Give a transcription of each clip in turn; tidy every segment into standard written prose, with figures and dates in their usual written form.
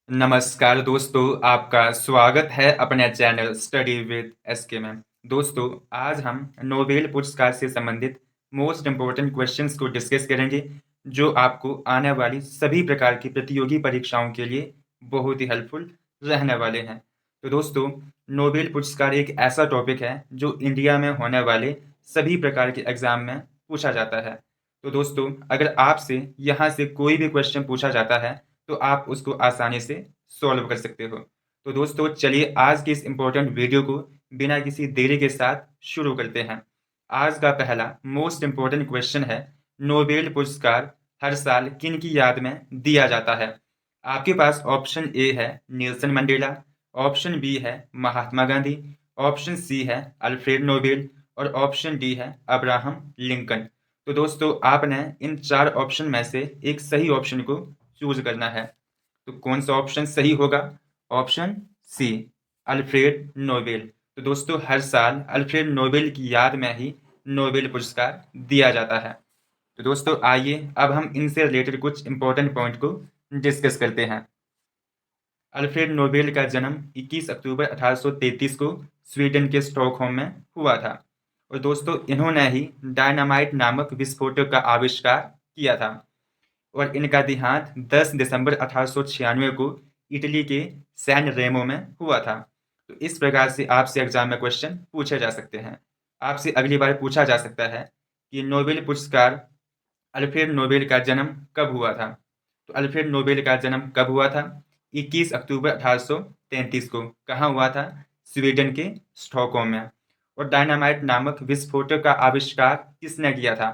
नमस्कार दोस्तों, आपका स्वागत है अपने चैनल स्टडी विद एसके में। दोस्तों, आज हम नोबेल पुरस्कार से संबंधित मोस्ट इम्पोर्टेंट क्वेश्चंस को डिस्कस करेंगे, जो आपको आने वाली सभी प्रकार की प्रतियोगी परीक्षाओं के लिए बहुत ही हेल्पफुल रहने वाले हैं। तो दोस्तों, नोबेल पुरस्कार एक ऐसा टॉपिक है जो इंडिया में होने वाले सभी प्रकार के एग्जाम में पूछा जाता है। तो दोस्तों, अगर आपसे यहाँ से कोई भी क्वेश्चन पूछा जाता है तो आप उसको आसानी से सॉल्व कर सकते हो। तो दोस्तों, चलिए आज की इस इम्पोर्टेंट वीडियो को बिना किसी देरी के साथ शुरू करते हैं। आज का पहला मोस्ट इम्पोर्टेंट क्वेश्चन है, नोबेल पुरस्कार हर साल किन की याद में दिया जाता है? आपके पास ऑप्शन ए है नेल्सन मंडेला, ऑप्शन बी है महात्मा गांधी, ऑप्शन सी है अल्फ्रेड नोबेल और ऑप्शन डी है अब्राहम लिंकन। तो दोस्तों, आपने इन चार ऑप्शन में से एक सही ऑप्शन को चूज करना है। तो कौन सा ऑप्शन सही होगा? Option C, Alfred Nobel. तो दोस्तों, हर साल अल्फ्रेड नोबेल की याद में ही नोबेल पुरस्कार दिया जाता है। तो दोस्तों, आइए अब हम इनसे रिलेटेड कुछ इंपॉर्टेंट पॉइंट को डिस्कस करते हैं। अल्फ्रेड नोबेल का जन्म 21 अक्टूबर 1833 को स्वीडन के स्टॉकहोम में हुआ था। और दोस्तों, इन्होंने ही डायनामाइट नामक विस्फोटक का आविष्कार किया था। और इनका देहांत 10 दिसंबर 1896 को इटली के सैन रेमो में हुआ था। तो इस प्रकार से आपसे एग्जाम में क्वेश्चन पूछे जा सकते हैं। आपसे अगली बार पूछा जा सकता है कि नोबेल पुरस्कार अल्फ्रेड नोबेल का जन्म कब हुआ था? तो अल्फ्रेड नोबेल का जन्म कब हुआ था? 21 अक्टूबर 1833 को। कहाँ हुआ था? स्वीडन के स्टॉकहोम में। और डायनामाइट नामक विस्फोटक का आविष्कार किसने किया था?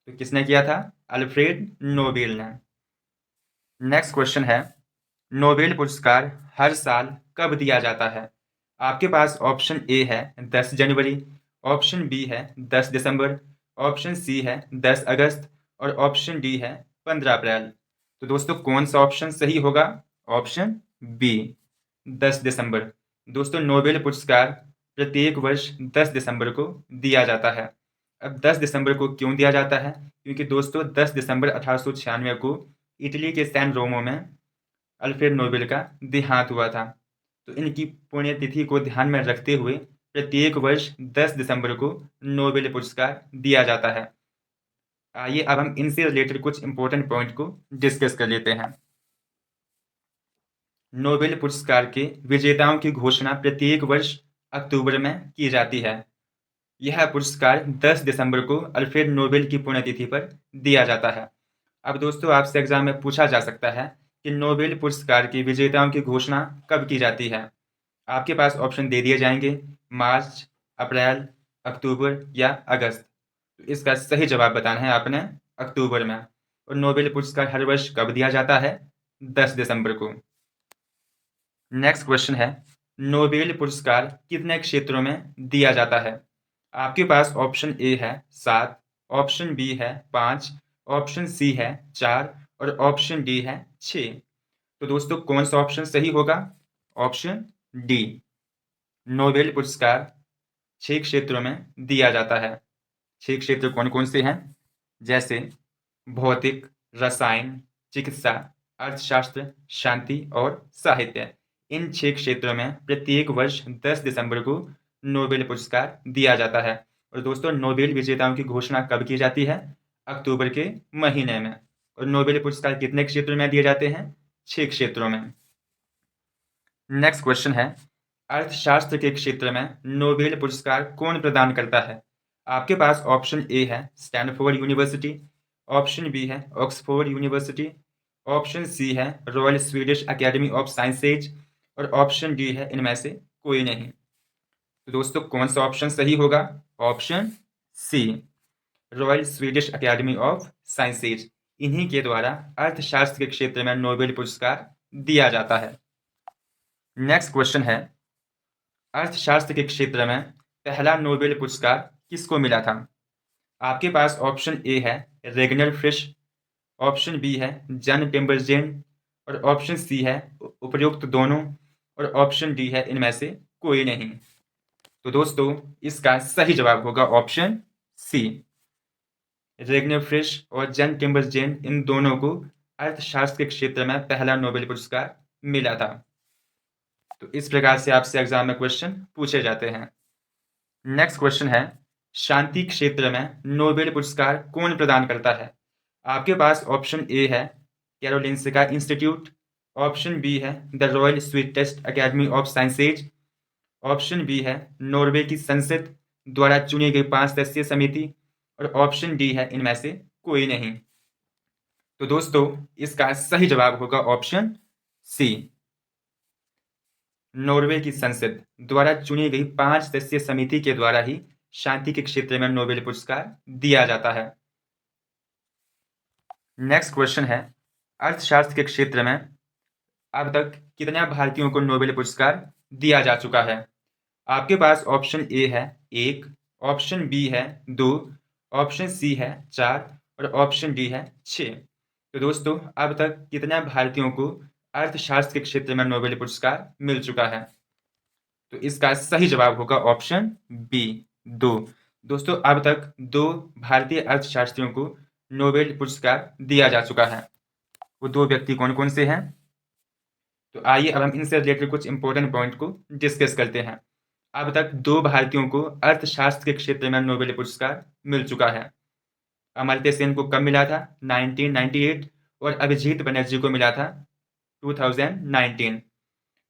तो किसने किया था? अल्फ्रेड नोबेल ने। नेक्स्ट क्वेश्चन है, नोबेल पुरस्कार हर साल कब दिया जाता है? आपके पास ऑप्शन ए है 10 जनवरी, ऑप्शन बी है 10 दिसंबर, ऑप्शन सी है 10 अगस्त और ऑप्शन डी है 15 अप्रैल। तो दोस्तों, कौन सा ऑप्शन सही होगा? ऑप्शन बी, 10 दिसंबर। दोस्तों, नोबेल पुरस्कार प्रत्येक वर्ष 10 दिसंबर को दिया जाता है। अब 10 दिसंबर को क्यों दिया जाता है? क्योंकि दोस्तों, 10 दिसंबर 1896 को इटली के सैन रोमो में अल्फ्रेड नोबेल का देहांत हुआ था। तो इनकी पुण्यतिथि को ध्यान में रखते हुए प्रत्येक वर्ष 10 दिसंबर को नोबेल पुरस्कार दिया जाता है। आइए अब हम इनसे रिलेटेड कुछ इंपॉर्टेंट पॉइंट को डिस्कस कर लेते हैं। नोबेल पुरस्कार के विजेताओं की घोषणा प्रत्येक वर्ष अक्टूबर में की जाती है। यह पुरस्कार 10 दिसंबर को अल्फ्रेड नोबेल की पुण्यतिथि पर दिया जाता है। अब दोस्तों, आपसे एग्जाम में पूछा जा सकता है कि नोबेल पुरस्कार के विजेताओं की घोषणा कब की जाती है? आपके पास ऑप्शन दे दिए जाएंगे, मार्च, अप्रैल, अक्टूबर या अगस्त। तो इसका सही जवाब बताना है आपने अक्टूबर में। और नोबेल पुरस्कार हर वर्ष कब दिया जाता है? 10 दिसंबर को। नेक्स्ट क्वेश्चन है, नोबेल पुरस्कार कितने क्षेत्रों में दिया जाता है? आपके पास ऑप्शन ए है 7, ऑप्शन बी है 5, ऑप्शन सी है 4 और ऑप्शन डी है 6। तो दोस्तों, कौन सा ऑप्शन सही होगा? ऑप्शन डी, नोबेल पुरस्कार 6 क्षेत्रों में दिया जाता है। 6 क्षेत्र कौन कौन से हैं? जैसे भौतिक, रसायन, चिकित्सा, अर्थशास्त्र, शांति और साहित्य। इन 6 क्षेत्रों में प्रत्येक वर्ष 10 दिसंबर को नोबेल पुरस्कार दिया जाता है। और दोस्तों, नोबेल विजेताओं की घोषणा कब की जाती है? अक्टूबर के महीने में। और नोबेल पुरस्कार कितने क्षेत्रों में दिए जाते हैं? 6 क्षेत्रों में। नेक्स्ट क्वेश्चन है, अर्थशास्त्र के क्षेत्र में नोबेल पुरस्कार कौन प्रदान करता है? आपके पास ऑप्शन ए है स्टैनफोर्ड यूनिवर्सिटी, ऑप्शन बी है ऑक्सफोर्ड यूनिवर्सिटी, ऑप्शन सी है Royal Swedish Academy of sciences और ऑप्शन डी है इनमें से कोई नहीं। तो दोस्तों, कौन सा ऑप्शन सही होगा? Option C, Royal Swedish Academy of Sciences. इन्हीं के द्वारा अर्थशास्त्र के क्षेत्र में नोबेल पुरस्कार दिया जाता है। नेक्स्ट क्वेश्चन है, अर्थशास्त्र के क्षेत्र में पहला नोबेल पुरस्कार किसको मिला था? आपके पास ऑप्शन ए है रेगनर फिश, ऑप्शन बी है जन टिम्बरजेन और ऑप्शन सी है उपयुक्त दोनों और ऑप्शन डी है इनमें से कोई नहीं। तो दोस्तों, इसका सही जवाब होगा ऑप्शन सी, रेगनर फिश और जन टिम्बरजेन। इन दोनों को अर्थशास्त्र के क्षेत्र में पहला नोबेल पुरस्कार मिला था। तो इस प्रकार से आपसे एग्जाम में क्वेश्चन पूछे जाते हैं। नेक्स्ट क्वेश्चन है, शांति क्षेत्र में नोबेल पुरस्कार कौन प्रदान करता है? आपके पास ऑप्शन ए है कैरोलिंस्का इंस्टीट्यूट, ऑप्शन बी है the Royal Swedish Academy of Sciences, option B है नॉर्वे की संसद द्वारा चुनी गई 5 सदस्यीय समिति, और ऑप्शन डी है इनमें से कोई नहीं। तो दोस्तों इसका सही जवाब होगा ऑप्शन सी, नॉर्वे की संसद द्वारा चुनी गई 5 सदस्यीय समिति के द्वारा ही शांति के क्षेत्र में नोबेल पुरस्कार दिया जाता है। नेक्स्ट क्वेश्चन है, अर्थशास्त्र के क्षेत्र में अब तक कितने भारतीयों को नोबेल पुरस्कार दिया जा चुका है? आपके पास ऑप्शन ए है 1, ऑप्शन बी है 2, ऑप्शन सी है 4 और ऑप्शन डी है 6। तो दोस्तों अब तक कितने भारतीयों को अर्थशास्त्र के क्षेत्र में नोबेल पुरस्कार मिल चुका है? तो इसका सही जवाब होगा ऑप्शन बी, 2। दोस्तों अब तक 2 भारतीय अर्थशास्त्रियों को नोबेल पुरस्कार दिया जा चुका है। वो 2 व्यक्ति कौन कौन से हैं? तो आइए अब हम इनसे रिलेटेड कुछ इंपॉर्टेंट पॉइंट को डिस्कस करते हैं। अब तक 2 भारतीयों को अर्थशास्त्र के क्षेत्र में नोबेल पुरस्कार मिल चुका है। अमर्त्य सेन को कब मिला था? 1998, और अभिजीत बनर्जी को मिला था 2019।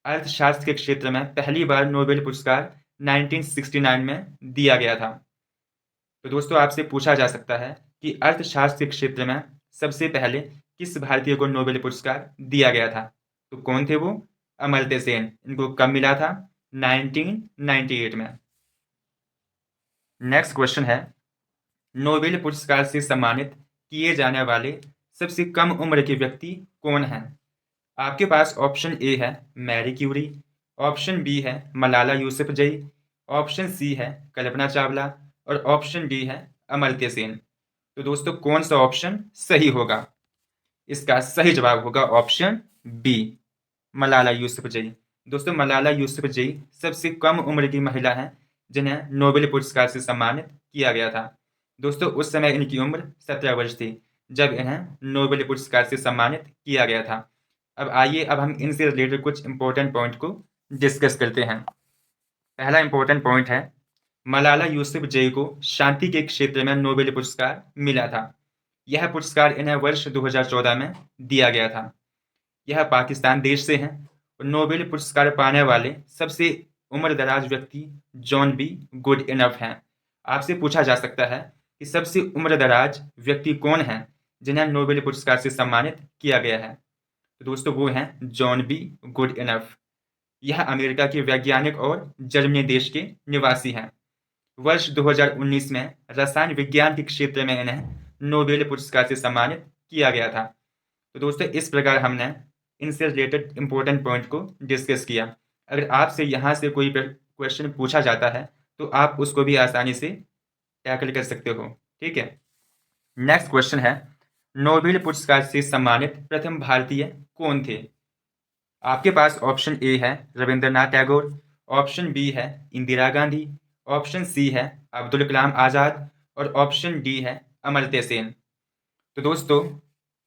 अर्थशास्त्र के क्षेत्र में पहली बार नोबेल पुरस्कार 1969 में दिया गया था। तो दोस्तों आपसे पूछा जा सकता है कि अर्थशास्त्र के क्षेत्र में सबसे पहले किस भारतीय को नोबेल पुरस्कार दिया गया था? तो कौन थे वो? अमर्त्य सेन। इनको कब मिला था? 1998 में। नेक्स्ट क्वेश्चन है, नोबेल पुरस्कार से सम्मानित किए जाने वाले सबसे कम उम्र के व्यक्ति कौन हैं? आपके पास ऑप्शन ए है मैरी क्यूरी, ऑप्शन बी है मलाला यूसुफजई, ऑप्शन सी है कल्पना चावला और ऑप्शन डी है अमर्त्य सेन। तो दोस्तों कौन सा ऑप्शन सही होगा? इसका सही जवाब होगा ऑप्शन बी, मलाला यूसुफजई। दोस्तों मलाला यूसुफजई सबसे कम उम्र की महिला हैं जिन्हें नोबेल पुरस्कार से सम्मानित किया गया था। दोस्तों उस समय इनकी उम्र 17 वर्ष थी जब इन्हें नोबेल पुरस्कार से सम्मानित किया गया था। अब आइए अब हम इनसे रिलेटेड कुछ इंपॉर्टेंट पॉइंट को डिस्कस करते हैं। पहला इंपॉर्टेंट पॉइंट है, मलाला यूसुफजई को शांति के क्षेत्र में नोबेल पुरस्कार मिला था। यह पुरस्कार इन्हें वर्ष 2014 में दिया गया था। यह पाकिस्तान देश से हैं और नोबेल पुरस्कार पाने वाले सबसे उम्रदराज व्यक्ति जॉन बी गुड इनफ हैं। आपसे पूछा जा सकता है कि सबसे उम्रदराज व्यक्ति कौन हैं जिन्हें नोबेल पुरस्कार से सम्मानित किया गया है? तो दोस्तों वो हैं जॉन बी गुड इनफ। यह अमेरिका के वैज्ञानिक और जर्मनी देश के निवासी हैं। वर्ष 2019 में रसायन विज्ञान के क्षेत्र में इन्हें नोबेल पुरस्कार से सम्मानित किया गया था। तो दोस्तों इस प्रकार हमने इनसे रिलेटेड इंपॉर्टेंट पॉइंट को डिस्कस किया। अगर आपसे यहाँ से कोई क्वेश्चन पूछा जाता है तो आप उसको भी आसानी से टैकल कर सकते हो। ठीक है, नेक्स्ट क्वेश्चन है, नोबेल पुरस्कार से सम्मानित प्रथम भारतीय कौन थे? आपके पास ऑप्शन ए है रविंद्रनाथ टैगोर, ऑप्शन बी है इंदिरा गांधी, ऑप्शन सी है अब्दुल कलाम आज़ाद और ऑप्शन डी है अमर्त्य सेन। तो दोस्तों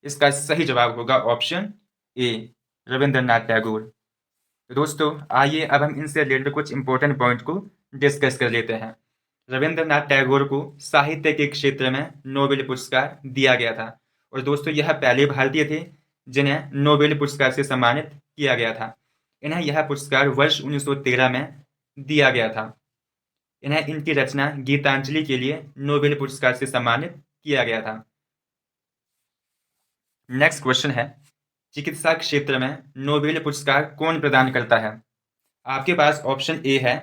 इसका सही जवाब होगा ऑप्शन ए, रविंद्रनाथ टैगोर। तो दोस्तों आइए अब हम इनसे रिलेटेड कुछ इंपॉर्टेंट पॉइंट को डिस्कस कर लेते हैं। रविंद्रनाथ टैगोर को साहित्य के क्षेत्र में नोबेल पुरस्कार दिया गया था और दोस्तों यह पहले भारतीय थे जिन्हें नोबेल पुरस्कार से सम्मानित किया गया था। इन्हें यह पुरस्कार वर्ष 1913 में दिया गया था। इन्हें इनकी रचना गीतांजलि के लिए नोबेल पुरस्कार से सम्मानित किया गया था। नेक्स्ट क्वेश्चन है, चिकित्सा क्षेत्र में नोबेल पुरस्कार कौन प्रदान करता है? आपके पास ऑप्शन ए है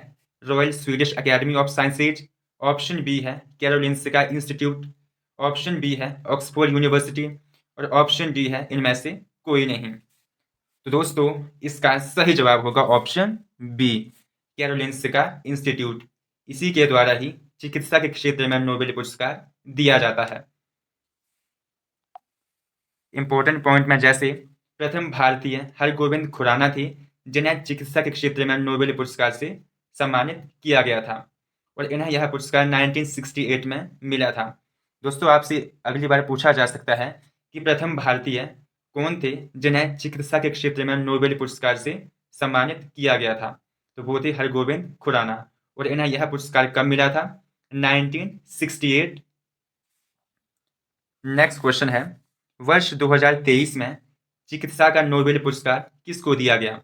Royal Swedish Academy of Sciences, option B है कैरोलिंस्का इंस्टीट्यूट, ऑप्शन बी है ऑक्सफोर्ड यूनिवर्सिटी और ऑप्शन डी है इनमें से कोई नहीं। तो दोस्तों इसका सही जवाब होगा ऑप्शन बी, कैरोलिंस्का इंस्टीट्यूट। इसी के द्वारा ही चिकित्सा के क्षेत्र में नोबेल पुरस्कार दिया जाता है। इंपॉर्टेंट पॉइंट में जैसे प्रथम भारतीय हरगोविंद खुराना थे जिन्हें चिकित्सा के क्षेत्र में नोबेल पुरस्कार से सम्मानित किया गया था और इन्हें यह पुरस्कार 1968 में मिला था। दोस्तों आपसे अगली बार पूछा जा सकता है कि प्रथम भारतीय कौन थे जिन्हें चिकित्सा के क्षेत्र में नोबेल पुरस्कार से सम्मानित किया गया था? तो वो थे हरगोविंद खुराना। और इन्हें यह पुरस्कार कब मिला था? 1968। नेक्स्ट क्वेश्चन है, वर्ष 2023 में चिकित्सा का नोबेल पुरस्कार किसको दिया गया?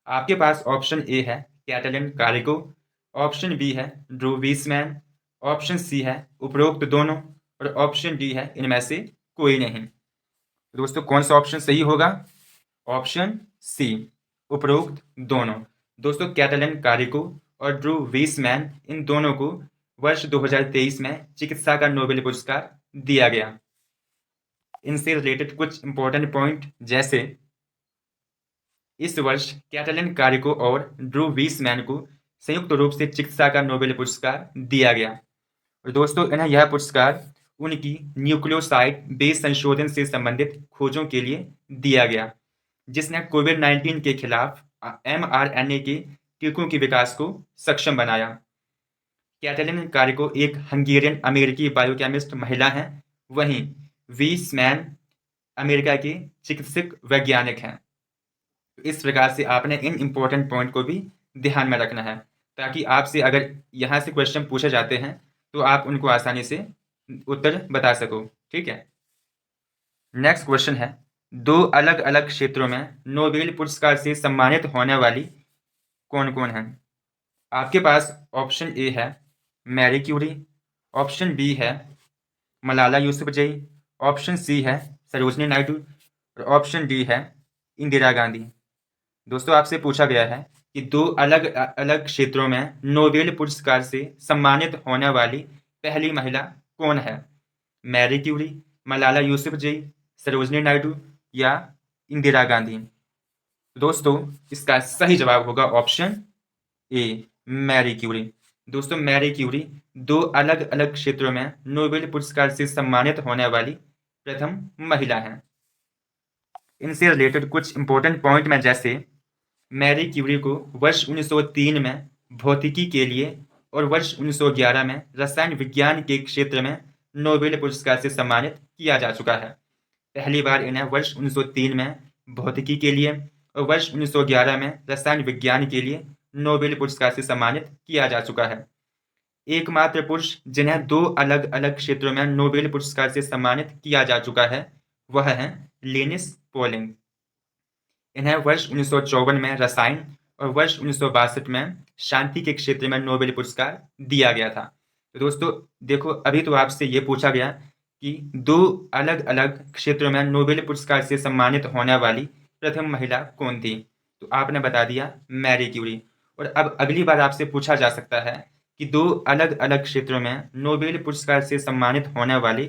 आपके पास ऑप्शन ए है कैटलिन कारिको, ऑप्शन बी है ड्रू वीसमैन, ऑप्शन सी है उपरोक्त दोनों, और ऑप्शन डी है इनमें से कोई नहीं। दोस्तों कौन सा ऑप्शन सही होगा? ऑप्शन सी, उपरोक्त दोनों। दोस्तों कैटलिन कारिको और ड्रू वीसमैन, इन दोनों को वर्ष 2023 में चिकित्सा का नोबेल पुरस्कार दिया गया। इनसे रिलेटेड कुछ इंपॉर्टेंट पॉइंट, जैसे इस वर्ष कैटलिन कारिको और ड्रू वीसमैन को संयुक्त रूप से चिकित्सा का नोबेल पुरस्कार दिया गया। और दोस्तों इन्हें यह पुरस्कार उनकी न्यूक्लियोसाइड बेस संशोधन से संबंधित खोजों के लिए दिया गया, जिसने कोविड-19 के खिलाफ mRNA के टीकों के विकास को सक्षम बनाया। कैटलिन कारिको एक हंगेरियन अमेरिकी बायोकेमिस्ट महिला हैं, वहीं वीसमैन अमेरिका के चिकित्सक वैज्ञानिक हैं। इस प्रकार से आपने इन इम्पोर्टेंट पॉइंट को भी ध्यान में रखना है, ताकि आपसे अगर यहाँ से क्वेश्चन पूछे जाते हैं तो आप उनको आसानी से उत्तर बता सको। ठीक है। नेक्स्ट क्वेश्चन है, दो अलग अलग क्षेत्रों में नोबेल पुरस्कार से सम्मानित होने वाली कौन कौन है? आपके पास ऑप्शन ए है मैरी क्यूरी, ऑप्शन बी है मलाला यूसुफजई, ऑप्शन सी है सरोजनी नायडू, और ऑप्शन डी है इंदिरा गांधी। दोस्तों आपसे पूछा गया है कि दो अलग अलग क्षेत्रों में नोबेल पुरस्कार से सम्मानित होने वाली पहली महिला कौन है? मैरी क्यूरी, मलाला यूसुफजई, सरोजनी नायडू या इंदिरा गांधी। दोस्तों इसका सही जवाब होगा ऑप्शन ए, मैरी क्यूरी। दोस्तों मैरी क्यूरी दो अलग अलग क्षेत्रों में नोबेल पुरस्कार से सम्मानित होने वाली प्रथम महिला हैं। इनसे रिलेटेड कुछ इंपॉर्टेंट पॉइंट में, जैसे मैरी क्यूरी को वर्ष 1903 में भौतिकी के लिए और वर्ष 1911 में रसायन विज्ञान के क्षेत्र में नोबेल पुरस्कार से सम्मानित किया जा चुका है। पहली बार इन्हें वर्ष 1903 में भौतिकी के लिए और वर्ष 1911 में रसायन विज्ञान के लिए नोबेल पुरस्कार से सम्मानित किया जा चुका है। एकमात्र पुरुष जिन्हें दो अलग अलग क्षेत्रों में नोबेल पुरस्कार से सम्मानित किया जा चुका है वह है लिनिस पॉलिंग। इन्हें वर्ष 1954 में रसायन और वर्ष 1962 में शांति के क्षेत्र में नोबेल पुरस्कार दिया गया था। तो दोस्तों देखो, अभी तो आपसे ये पूछा गया कि दो अलग अलग क्षेत्रों में नोबेल पुरस्कार से सम्मानित होने वाली प्रथम महिला कौन थी, तो आपने बता दिया मैरी क्यूरी। और अब अगली बार आपसे पूछा जा सकता है कि दो अलग अलग क्षेत्रों में नोबेल पुरस्कार से सम्मानित होने वाले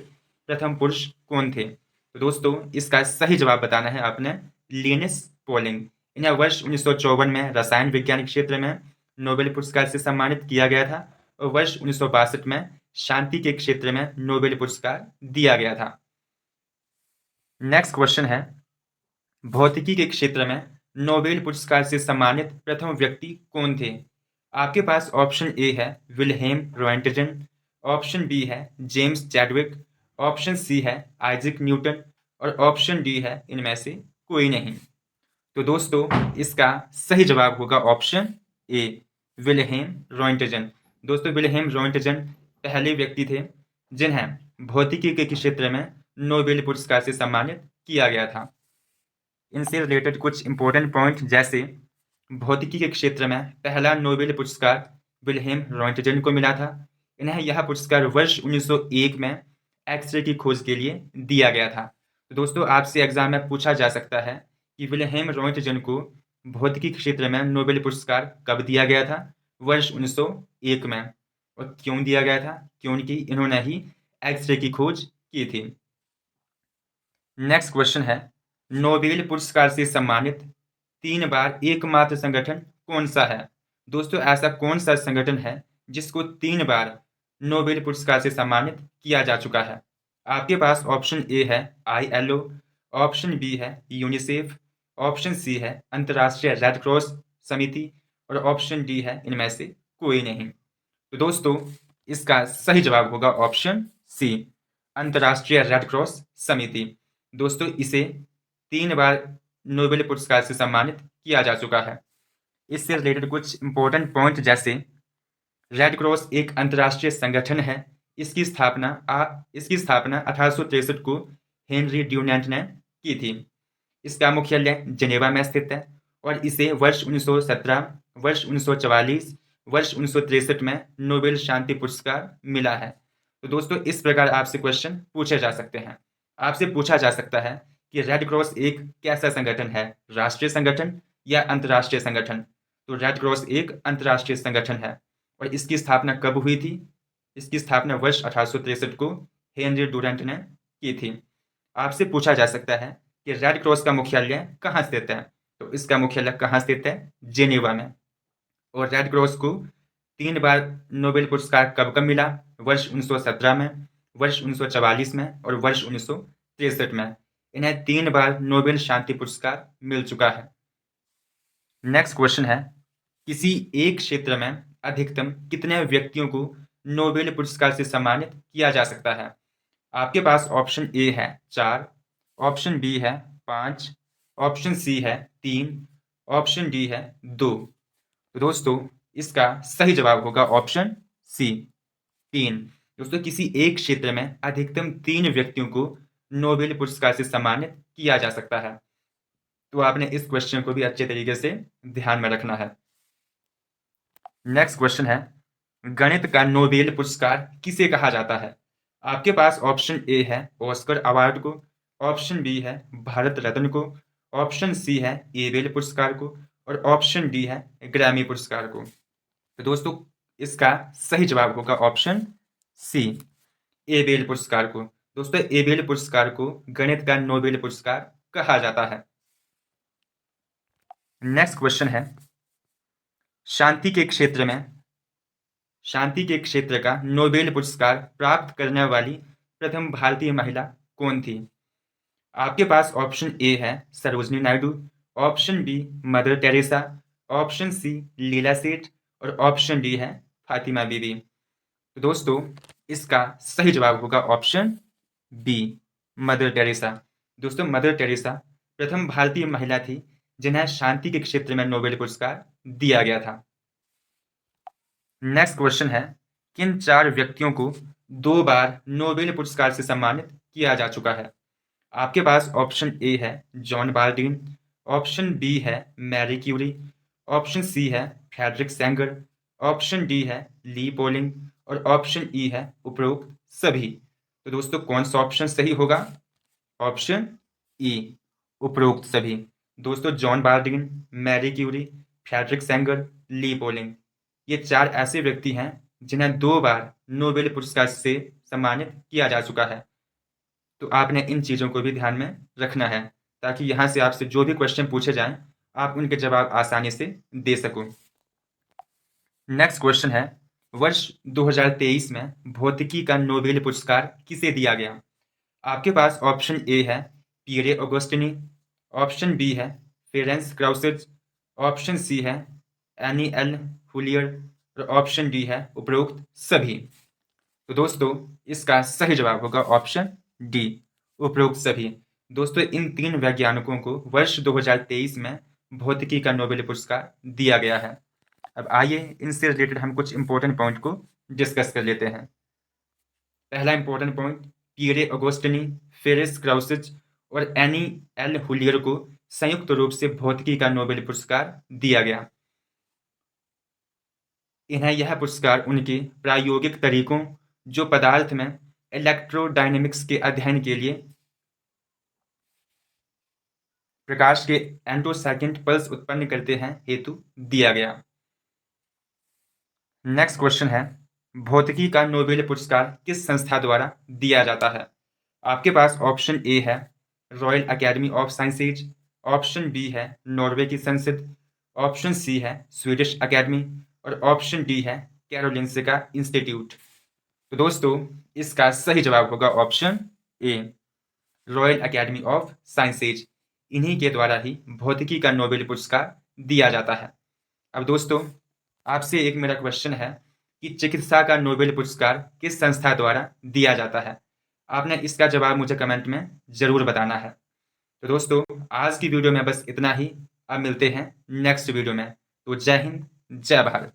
प्रथम पुरुष कौन थे। तो दोस्तों इसका सही जवाब बताना है आपने लिनिस पॉलिंग। इन्हें वर्ष 1954 में रसायन विज्ञान क्षेत्र में नोबेल पुरस्कार से सम्मानित किया गया था और वर्ष 1962 में शांति के क्षेत्र में नोबेल पुरस्कार दिया गया था। नेक्स्ट क्वेश्चन है, भौतिकी के क्षेत्र में नोबेल पुरस्कार से सम्मानित प्रथम व्यक्ति कौन थे? आपके पास ऑप्शन ए है विल्हेम रॉयंटजन, ऑप्शन बी है जेम्स चैडविक, ऑप्शन सी है आइजैक न्यूटन, और ऑप्शन डी है इनमें से कोई नहीं। तो दोस्तों इसका सही जवाब होगा ऑप्शन ए, विल्हेम रॉयंटजन। दोस्तों विल्हेम रॉयंटजन पहले व्यक्ति थे जिन्हें भौतिकी के क्षेत्र में नोबेल पुरस्कार से सम्मानित किया गया था। इनसे रिलेटेड कुछ इंपॉर्टेंट पॉइंट, जैसे भौतिकी के क्षेत्र में पहला नोबेल पुरस्कार विल्हेम रॉयंटजन को मिला था। इन्हें यह पुरस्कार वर्ष 1901 में एक्सरे की खोज के लिए दिया गया था। तो दोस्तों आपसे एग्जाम में पूछा जा सकता है कि विल्हेम रॉयंटजन को भौतिकी क्षेत्र में नोबेल पुरस्कार कब दिया गया था? वर्ष 1901 में। और क्यों दिया गया था? क्योंकि इन्होंने ही एक्सरे की खोज की थी। नेक्स्ट क्वेश्चन है, नोबेल पुरस्कार से सम्मानित 3 बार एकमात्र संगठन कौन सा है? दोस्तों ऐसा कौन सा संगठन है जिसको 3 बार नोबेल पुरस्कार से सम्मानित किया जा चुका है? आपके पास ऑप्शन ए है ILO, ऑप्शन बी है यूनिसेफ, ऑप्शन सी है अंतर्राष्ट्रीय रेड क्रॉस समिति, और ऑप्शन डी है इनमें से कोई नहीं। तो दोस्तों इसका सही जवाब होगा ऑप्शन सी, अंतर्राष्ट्रीय रेड क्रॉस समिति। दोस्तों इसे 3 बार नोबेल पुरस्कार से सम्मानित किया जा चुका है। इससे रिलेटेड कुछ इंपॉर्टेंट पॉइंट जैसे रेड क्रॉस एक अंतर्राष्ट्रीय संगठन है। इसकी स्थापना 1863 को हेनरी ड्यूनेंट ने की थी। इसका मुख्यालय जेनेवा में स्थित है और इसे वर्ष 1917, वर्ष 1944, वर्ष 1963 में नोबेल शांति पुरस्कार मिला है। तो दोस्तों इस प्रकार आपसे क्वेश्चन पूछे जा सकते हैं। आपसे पूछा जा सकता है कि रेड क्रॉस एक कैसा संगठन है, राष्ट्रीय संगठन या अंतर्राष्ट्रीय संगठन। तो रेड क्रॉस एक अंतर्राष्ट्रीय संगठन है और इसकी स्थापना कब हुई थी? इसकी स्थापना वर्ष 1863 को हेनरी डुरंट ने की थी। आपसे पूछा जा सकता है कि रेड क्रॉस का मुख्यालय कहाँ स्थित है? तो इसका मुख्यालय कहाँ स्थित है? जेनेवा में। और रेड क्रॉस को 3 बार नोबेल पुरस्कार कब कब मिला? वर्ष 1917 में, वर्ष 1944 में और वर्ष 1963 में। इन्हें 3 बार नोबेल शांति पुरस्कार मिल चुका है। नेक्स्ट क्वेश्चन है, किसी एक क्षेत्र में अधिकतम कितने व्यक्तियों को नोबेल पुरस्कार से सम्मानित किया जा सकता है? आपके पास ऑप्शन ए है 4, ऑप्शन बी है 5, ऑप्शन सी है 3, ऑप्शन डी है 2। तो दोस्तों इसका सही जवाब होगा ऑप्शन सी, 3। दोस्तों किसी एक क्षेत्र में अधिकतम 3 व्यक्तियों को नोबेल पुरस्कार से सम्मानित किया जा सकता है। तो आपने इस क्वेश्चन को भी अच्छे तरीके से ध्यान में रखना है। नेक्स्ट क्वेश्चन है, गणित का नोबेल पुरस्कार किसे कहा जाता है? आपके पास ऑप्शन ए है ऑस्कर अवार्ड को, ऑप्शन बी है भारत रत्न को, ऑप्शन सी है एबेल पुरस्कार को और ऑप्शन डी है ग्रैमी पुरस्कार को। तो दोस्तों इसका सही जवाब होगा ऑप्शन सी, एबेल पुरस्कार को। दोस्तों एबेल पुरस्कार को गणित का नोबेल पुरस्कार कहा जाता है। नेक्स्ट क्वेश्चन है, शांति के क्षेत्र का नोबेल पुरस्कार प्राप्त करने वाली प्रथम भारतीय महिला कौन थी? आपके पास ऑप्शन ए है Sarojini Naidu, option B mother Teresa, option C Leela Seth और ऑप्शन डी है फातिमा बीबी। तो दोस्तों इसका सही जवाब होगा ऑप्शन बी, मदर टेरेसा। दोस्तों मदर टेरेसा प्रथम भारतीय महिला थी जिन्हें शांति के क्षेत्र में नोबेल पुरस्कार दिया गया था। नेक्स्ट क्वेश्चन है, किन 4 व्यक्तियों को 2 बार नोबेल पुरस्कार से सम्मानित किया जा चुका है? आपके पास ऑप्शन ए है जॉन बाल्डीन, ऑप्शन बी है मैरी क्यूरी, ऑप्शन सी है फ्रेडरिक सैंगर, ऑप्शन डी है ली पोलिंग और ऑप्शन ई है उपरोक्त सभी। तो दोस्तों कौन सा ऑप्शन सही होगा? ऑप्शन ई, उपरोक्त सभी। दोस्तों John Bardeen, Marie Curie, Frederick Sanger, ली पोलिंग, ये 4 ऐसे व्यक्ति हैं जिन्हें 2 बार नोबेल पुरस्कार से सम्मानित किया जा चुका है। तो आपने इन चीज़ों को भी ध्यान में रखना है ताकि यहाँ से आपसे जो भी क्वेश्चन पूछे जाएं आप उनके जवाब आसानी से दे सको। नेक्स्ट क्वेश्चन है, वर्ष 2023 में भौतिकी का नोबेल पुरस्कार किसे दिया गया? आपके पास ऑप्शन ए है पियरे ऑगस्टिनी, ऑप्शन बी है फेरेंस क्राउसेज, ऑप्शन सी है एनी एल हुलियर और ऑप्शन डी है उपरोक्त सभी। तो दोस्तों इसका सही जवाब होगा ऑप्शन डी, उपरोक्त सभी। दोस्तों इन 3 वैज्ञानिकों को वर्ष 2023 में भौतिकी का नोबेल पुरस्कार दिया गया है। अब आइए इनसे रिलेटेड हम कुछ इंपॉर्टेंट पॉइंट को डिस्कस कर लेते हैं। पहला इंपॉर्टेंट पॉइंट, पियरे ऑगस्टिनी, फेरेंस क्राउसेज और एनी एल हुलियर को संयुक्त रूप से भौतिकी का नोबेल पुरस्कार दिया गया। इन्हें यह पुरस्कार उनके प्रायोगिक तरीकों जो पदार्थ में इलेक्ट्रोडायनेमिक्स के अध्ययन के लिए प्रकाश के एंटोसेकेंड पल्स उत्पन्न करते हैं हेतु दिया गया। नेक्स्ट क्वेश्चन है, भौतिकी का नोबेल पुरस्कार किस संस्था द्वारा दिया जाता है? आपके पास ऑप्शन ए है Royal Academy of Sciences, option B है नॉर्वे की संसद, ऑप्शन सी है स्वीडिश अकेडमी और ऑप्शन डी है कैरोलिंस्का इंस्टीट्यूट। तो दोस्तों इसका सही जवाब होगा option A, Royal Academy of Sciences. इन्हीं के द्वारा ही भौतिकी का नोबेल पुरस्कार दिया जाता है। अब दोस्तों आपसे एक मेरा क्वेश्चन है कि चिकित्सा का नोबेल पुरस्कार किस संस्था द्वारा दिया जाता है? आपने इसका जवाब मुझे कमेंट में ज़रूर बताना है। तो दोस्तों आज की वीडियो में बस इतना ही। अब मिलते हैं नेक्स्ट वीडियो में। तो जय हिंद, जय भारत।